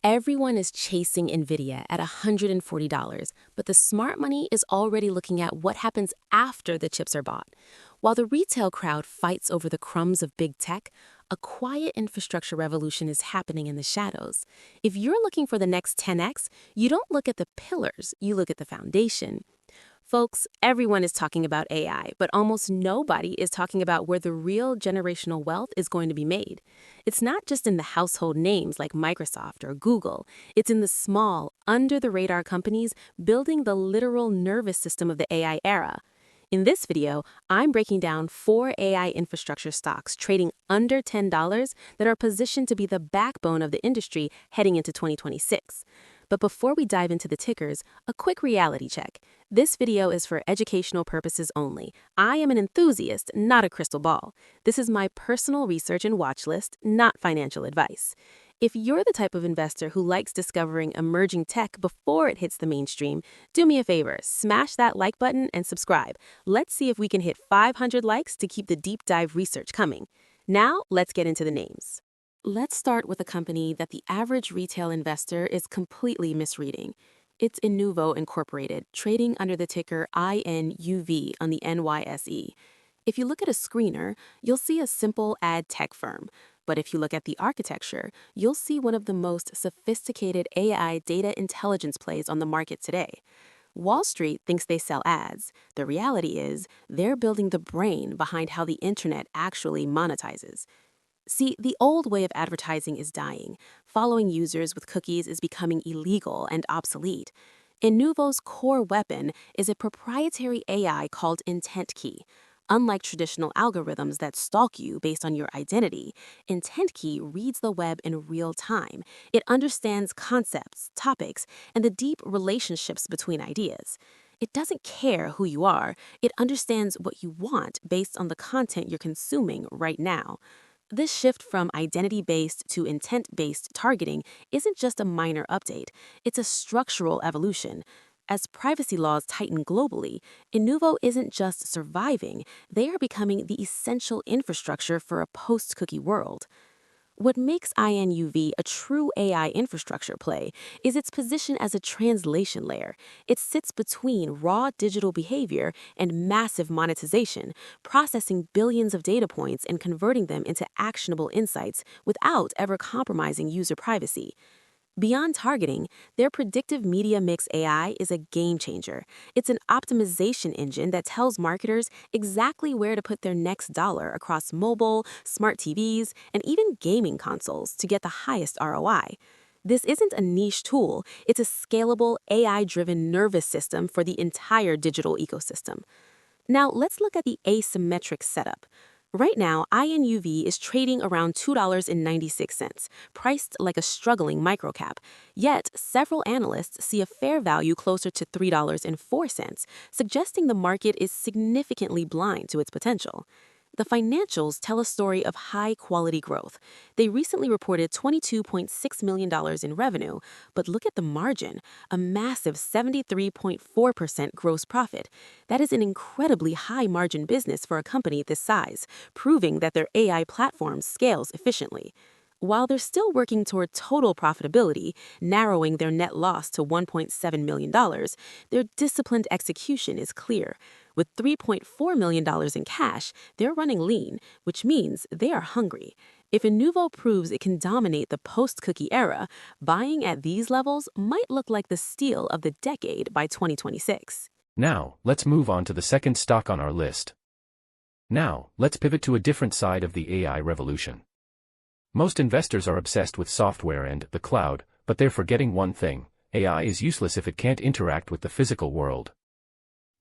Everyone is chasing NVIDIA at $140, but the smart money is already looking at what happens after the chips are bought. While the retail crowd fights over the crumbs of big tech, a quiet infrastructure revolution is happening in the shadows. If you're looking for the next 10x, you don't look at the pillars, you look at the foundation. Folks, everyone is talking about AI, but almost nobody is talking about where the real generational wealth is going to be made. It's not just in the household names like Microsoft or Google. It's in the small, under-the-radar companies building the literal nervous system of the AI era. In this video, I'm breaking down 4 AI infrastructure stocks trading under $10 that are positioned to be the backbone of the industry heading into 2026. But before we dive into the tickers, a quick reality check. This video is for educational purposes only. I am an enthusiast, not a crystal ball. This is my personal research and watch list, not financial advice. If you're the type of investor who likes discovering emerging tech before it hits the mainstream, do me a favor, smash that like button and subscribe. Let's see if we can hit 500 likes to keep the deep dive research coming. Now, let's get into the names. Let's start with a company that the average retail investor is completely misreading. It's Inuvo Incorporated, trading under the ticker INUV on the NYSE. If you look at a screener, you'll see a simple ad tech firm. But if you look at the architecture, you'll see one of the most sophisticated AI data intelligence plays on the market today. Wall Street thinks they sell ads. The reality is, they're building the brain behind how the internet actually monetizes. See, the old way of advertising is dying. Following users with cookies is becoming illegal and obsolete. Inuvo's core weapon is a proprietary AI called Intent Key. Unlike traditional algorithms that stalk you based on your identity, Intent Key reads the web in real time. It understands concepts, topics, and the deep relationships between ideas. It doesn't care who you are. It understands what you want based on the content you're consuming right now. This shift from identity-based to intent-based targeting isn't just a minor update, it's a structural evolution. As privacy laws tighten globally, Inuvo isn't just surviving, they are becoming the essential infrastructure for a post-cookie world. What makes INUV a true AI infrastructure play is its position as a translation layer. It sits between raw digital behavior and massive monetization, processing billions of data points and converting them into actionable insights without ever compromising user privacy. Beyond targeting, their predictive media mix AI is a game changer. It's an optimization engine that tells marketers exactly where to put their next dollar across mobile, smart TVs, and even gaming consoles to get the highest ROI. This isn't a niche tool, it's a scalable, AI-driven nervous system for the entire digital ecosystem. Now, let's look at the asymmetric setup. Right now, INUV is trading around $2.96, priced like a struggling microcap. Yet, several analysts see a fair value closer to $3.04, suggesting the market is significantly blind to its potential. The financials tell a story of high-quality growth. They recently reported $22.6 million in revenue, but look at the margin, a massive 73.4% gross profit. That is an incredibly high-margin business for a company this size, proving that their AI platform scales efficiently. While they're still working toward total profitability, narrowing their net loss to $1.7 million, their disciplined execution is clear. With $3.4 million in cash, they're running lean, which means they are hungry. If Inuvo proves it can dominate the post-cookie era, buying at these levels might look like the steal of the decade by 2026. Now, let's move on to the second stock on our list. Now, let's pivot to a different side of the AI revolution. Most investors are obsessed with software and the cloud, but they're forgetting one thing: AI is useless if it can't interact with the physical world.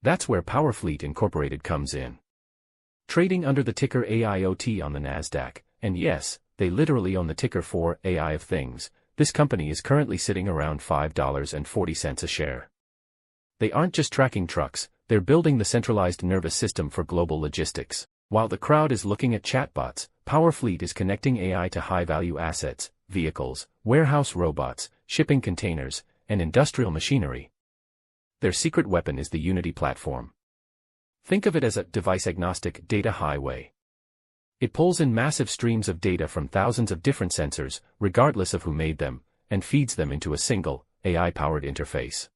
That's where Powerfleet Incorporated comes in. Trading under the ticker AIoT on the Nasdaq, and yes, they literally own the ticker for AI of Things, this company is currently sitting around $5.40 a share. They aren't just tracking trucks, they're building the centralized nervous system for global logistics. While the crowd is looking at chatbots, Powerfleet is connecting AI to high-value assets, vehicles, warehouse robots, shipping containers, and industrial machinery. Their secret weapon is the Unity platform. Think of it as a device-agnostic data highway. It pulls in massive streams of data from thousands of different sensors, regardless of who made them, and feeds them into a single, AI-powered interface.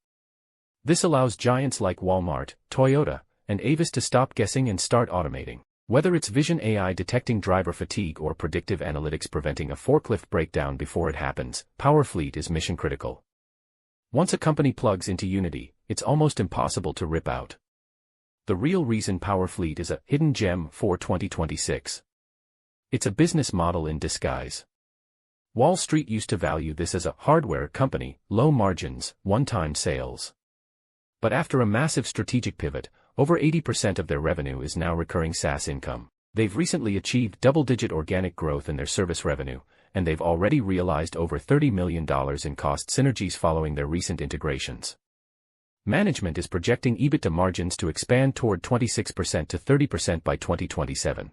This allows giants like Walmart, Toyota, and Avis to stop guessing and start automating. Whether it's vision AI detecting driver fatigue or predictive analytics preventing a forklift breakdown before it happens, PowerFleet is mission-critical. Once a company plugs into Unity, it's almost impossible to rip out. The real reason PowerFleet is a hidden gem for 2026. It's a business model in disguise. Wall Street used to value this as a hardware company, low margins, one-time sales. But after a massive strategic pivot, over 80% of their revenue is now recurring SaaS income. They've recently achieved double-digit organic growth in their service revenue, and they've already realized over $30 million in cost synergies following their recent integrations. Management is projecting EBITDA margins to expand toward 26% to 30% by 2027.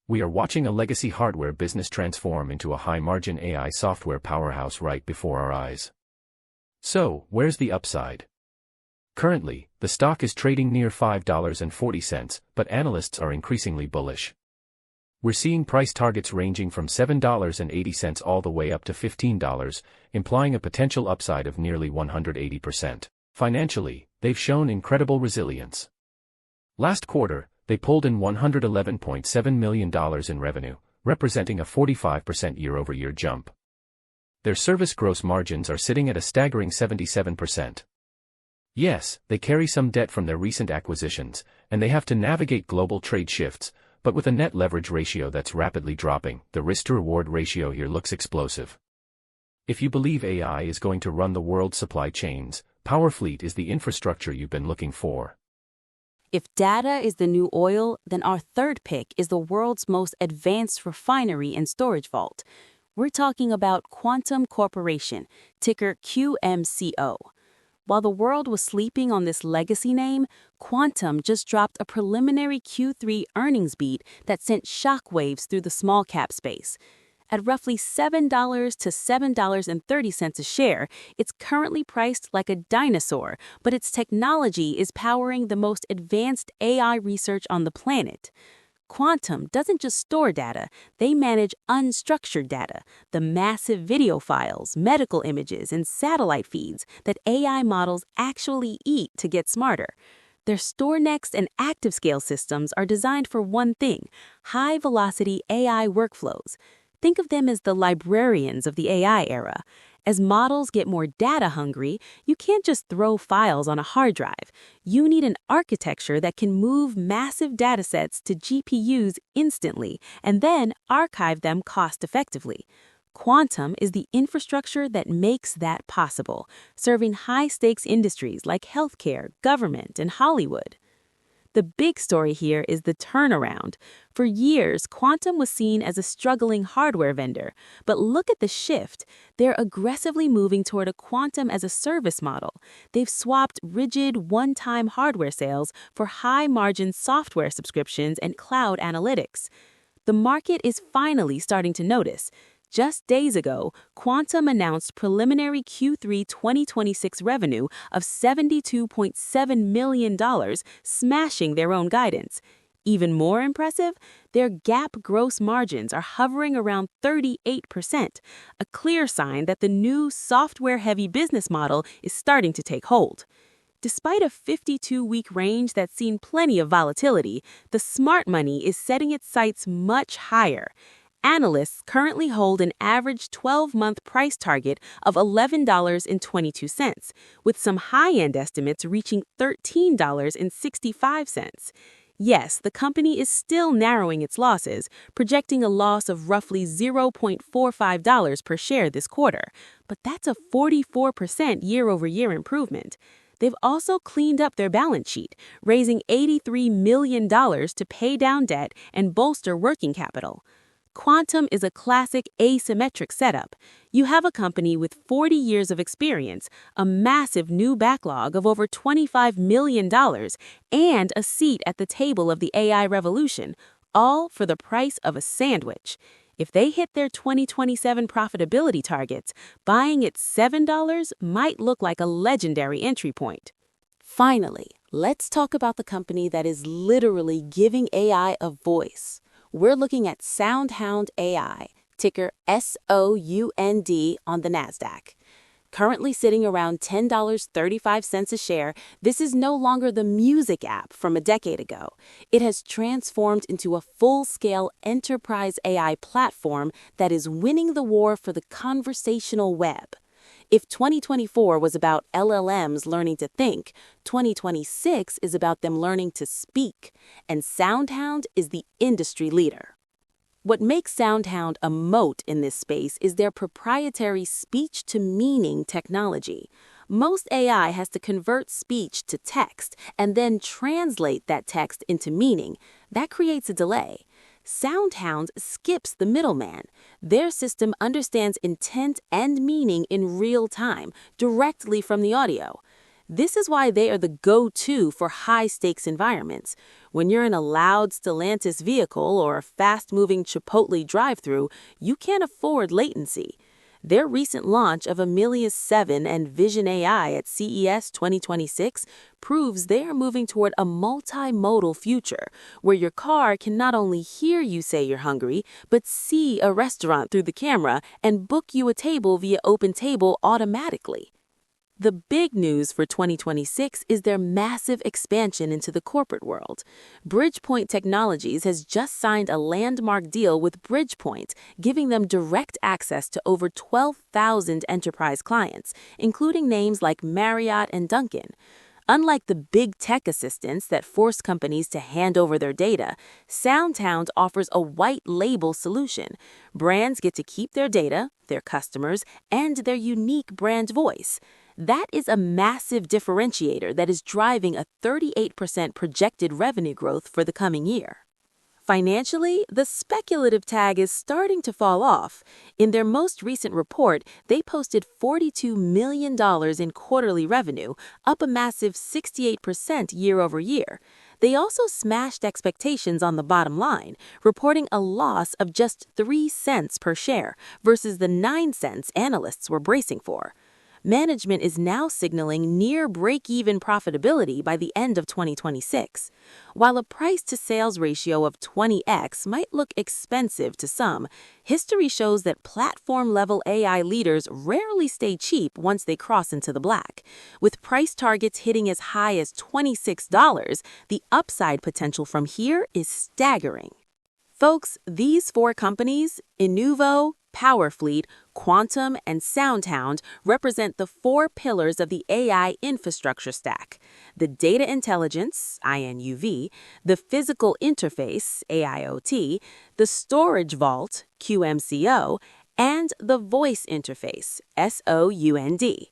We are watching a legacy hardware business transform into a high-margin AI software powerhouse right before our eyes. So, where's the upside? Currently, the stock is trading near $5.40, but analysts are increasingly bullish. We're seeing price targets ranging from $7.80 all the way up to $15, implying a potential upside of nearly 180%. Financially, they've shown incredible resilience. Last quarter, they pulled in $111.7 million in revenue, representing a 45% year-over-year jump. Their service gross margins are sitting at a staggering 77%. Yes, they carry some debt from their recent acquisitions, and they have to navigate global trade shifts, but with a net leverage ratio that's rapidly dropping, the risk-to-reward ratio here looks explosive. If you believe AI is going to run the world's supply chains, PowerFleet is the infrastructure you've been looking for. If data is the new oil, then our third pick is the world's most advanced refinery and storage vault. We're talking about Quantum Corporation, ticker QMCO. While the world was sleeping on this legacy name, Quantum just dropped a preliminary Q3 earnings beat that sent shockwaves through the small cap space. At roughly $7 to $7.30 a share, it's currently priced like a dinosaur, but its technology is powering the most advanced AI research on the planet. Quantum doesn't just store data, they manage unstructured data, the massive video files, medical images, and satellite feeds that AI models actually eat to get smarter. Their StoreNext and ActiveScale systems are designed for one thing: high-velocity AI workflows. Think of them as the librarians of the AI era. As models get more data hungry, you can't just throw files on a hard drive. You need an architecture that can move massive datasets to GPUs instantly and then archive them cost-effectively. Quantum is the infrastructure that makes that possible, serving high-stakes industries like healthcare, government, and Hollywood. The big story here is the turnaround. For years, Quantum was seen as a struggling hardware vendor, but look at the shift. They're aggressively moving toward a quantum-as-a-service model. They've swapped rigid, one-time hardware sales for high-margin software subscriptions and cloud analytics. The market is finally starting to notice. Just days ago, Quantum announced preliminary Q3 2026 revenue of $72.7 million, smashing their own guidance. Even more impressive, their GAAP gross margins are hovering around 38%, a clear sign that the new software-heavy business model is starting to take hold. Despite a 52-week range that's seen plenty of volatility, the smart money is setting its sights much higher. Analysts currently hold an average 12-month price target of $11.22, with some high-end estimates reaching $13.65. Yes, the company is still narrowing its losses, projecting a loss of roughly $0.45 per share this quarter, but that's a 44% year-over-year improvement. They've also cleaned up their balance sheet, raising $83 million to pay down debt and bolster working capital. Quantum is a classic asymmetric setup. You have a company with 40 years of experience, a massive new backlog of over $25 million, and a seat at the table of the AI revolution, all for the price of a sandwich. If they hit their 2027 profitability targets, buying at $7 might look like a legendary entry point. Finally, let's talk about the company that is literally giving AI a voice. We're looking at SoundHound AI, ticker SOUND on the NASDAQ. Currently sitting around $10.35 a share, this is no longer the music app from a decade ago. It has transformed into a full-scale enterprise AI platform that is winning the war for the conversational web. If 2024 was about LLMs learning to think, 2026 is about them learning to speak, and SoundHound is the industry leader. What makes SoundHound a moat in this space is their proprietary speech-to-meaning technology. Most AI has to convert speech to text and then translate that text into meaning. That creates a delay. SoundHound skips the middleman. Their system understands intent and meaning in real time, directly from the audio. This is why they are the go-to for high-stakes environments. When you're in a loud Stellantis vehicle or a fast-moving Chipotle drive-thru, you can't afford latency. Their recent launch of Amelius 7 and Vision AI at CES 2026 proves they are moving toward a multimodal future, where your car can not only hear you say you're hungry, but see a restaurant through the camera and book you a table via OpenTable automatically. The big news for 2026 is their massive expansion into the corporate world. Bridgepoint Technologies has just signed a landmark deal with Bridgepoint, giving them direct access to over 12,000 enterprise clients, including names like Marriott and Dunkin'. Unlike the big tech assistants that force companies to hand over their data, SoundHound offers a white label solution. Brands get to keep their data, their customers, and their unique brand voice. That is a massive differentiator that is driving a 38% projected revenue growth for the coming year. Financially, the speculative tag is starting to fall off. In their most recent report, they posted $42 million in quarterly revenue, up a massive 68% year over year. They also smashed expectations on the bottom line, reporting a loss of just 3 cents per share versus the 9 cents analysts were bracing for. Management is now signaling near break-even profitability by the end of 2026. While a price-to-sales ratio of 20x might look expensive to some, history shows that platform-level AI leaders rarely stay cheap once they cross into the black. With price targets hitting as high as $26, the upside potential from here is staggering. Folks, these 4 companies, Inuvo, Powerfleet, Quantum, and SoundHound represent the 4 pillars of the AI infrastructure stack: the data intelligence, INUV, the physical interface, AIoT, the storage vault, QMCO, and the voice interface, SOUND.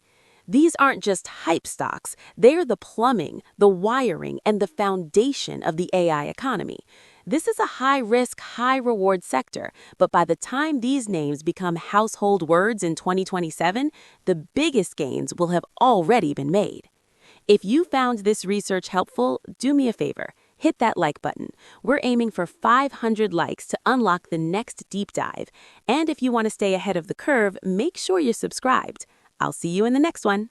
These aren't just hype stocks, they're the plumbing, the wiring, and the foundation of the AI economy. This is a high-risk, high-reward sector, but by the time these names become household words in 2027, the biggest gains will have already been made. If you found this research helpful, do me a favor. Hit that like button. We're aiming for 500 likes to unlock the next deep dive. And if you want to stay ahead of the curve, make sure you're subscribed. I'll see you in the next one.